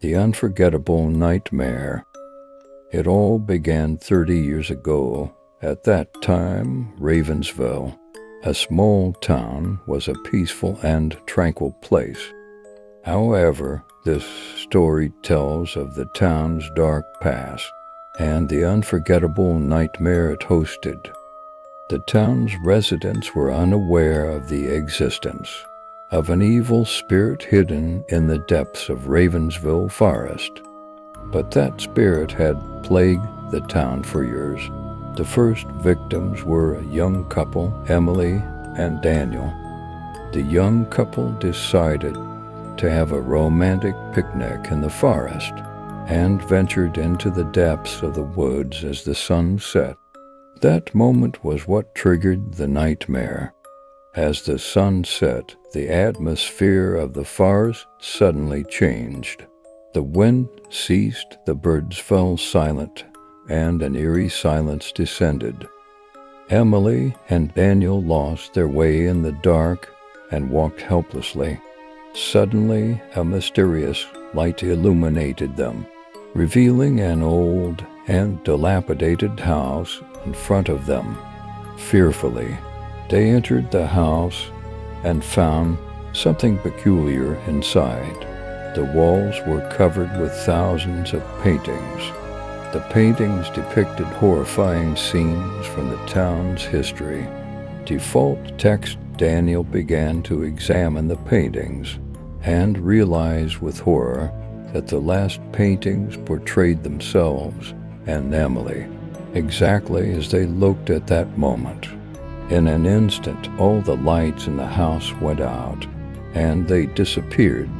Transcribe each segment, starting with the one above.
The Unforgettable Nightmare. It all began 30 years ago. At that time, Ravensville, a small town, was a peaceful and tranquil place. However, this story tells of the town's dark past and the unforgettable nightmare it hosted. The town's residents were unaware of the existence of an evil spirit hidden in the depths of Ravensville forest. But that spirit had plagued the town for years. The first victims were a young couple, Emily and Daniel. The young couple decided to have a romantic picnic in the forest and ventured into the depths of the woods as the sun set. That moment was what triggered the nightmare. As the sun set, the atmosphere of the forest suddenly changed. The wind ceased, the birds fell silent, and an eerie silence descended. Emily and Daniel lost their way in the dark and walked helplessly. Suddenly, a mysterious light illuminated them, revealing an old and dilapidated house in front of them. Fearfully, they entered the house and found something peculiar inside. The walls were covered with thousands of paintings. The paintings depicted horrifying scenes from the town's history. Default text: Daniel began to examine the paintings and realized with horror that the last paintings portrayed themselves and Emily exactly as they looked at that moment. In an instant, all the lights in the house went out, and they disappeared.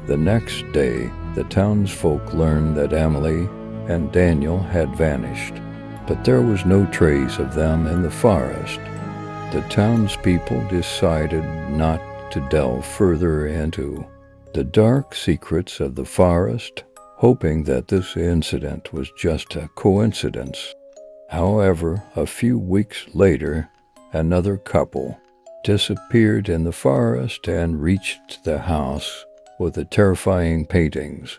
The next day, the townsfolk learned that Emily and Daniel had vanished, but there was no trace of them in the forest. The townspeople decided not to delve further into the dark secrets of the forest, hoping that this incident was just a coincidence. However, a few weeks later, another couple disappeared in the forest and reached the house with the terrifying paintings.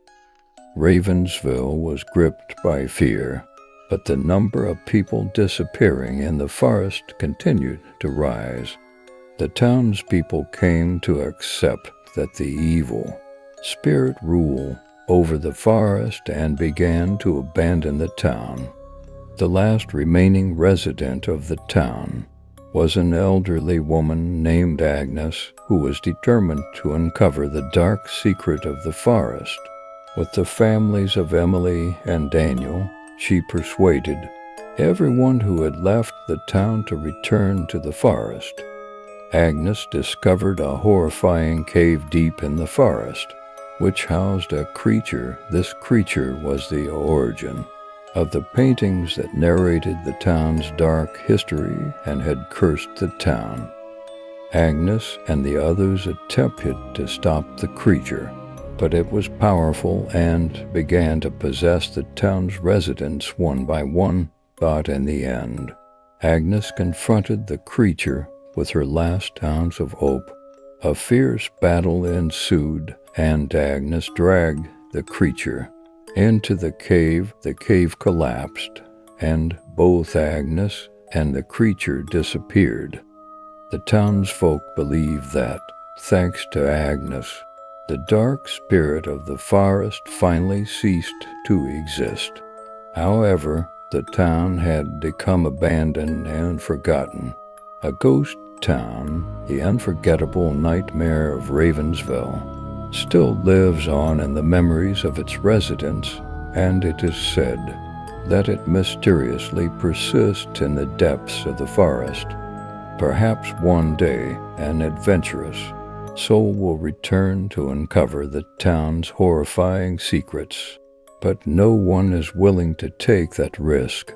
Ravensville was gripped by fear, but the number of people disappearing in the forest continued to rise. The townspeople came to accept that the evil spirit ruled over the forest and began to abandon the town. The last remaining resident of the town was an elderly woman named Agnes, who was determined to uncover the dark secret of the forest. With the families of Emily and Daniel, she persuaded everyone who had left the town to return to the forest. Agnes discovered a horrifying cave deep in the forest, which housed a creature. This creature was the origin of the paintings that narrated the town's dark history and had cursed the town. Agnes and the others attempted to stop the creature, but it was powerful and began to possess the town's residents one by one. But in the end, Agnes confronted the creature with her last ounce of hope. A fierce battle ensued, and Agnes dragged the creature into the cave. The cave collapsed, and both Agnes and the creature disappeared. The townsfolk believed that, thanks to Agnes, the dark spirit of the forest finally ceased to exist. However, the town had become abandoned and forgotten. A ghost town, the unforgettable nightmare of Ravensville, still lives on in the memories of its residents, and it is said that it mysteriously persists in the depths of the forest. Perhaps one day an adventurous soul will return to uncover the town's horrifying secrets, but no one is willing to take that risk.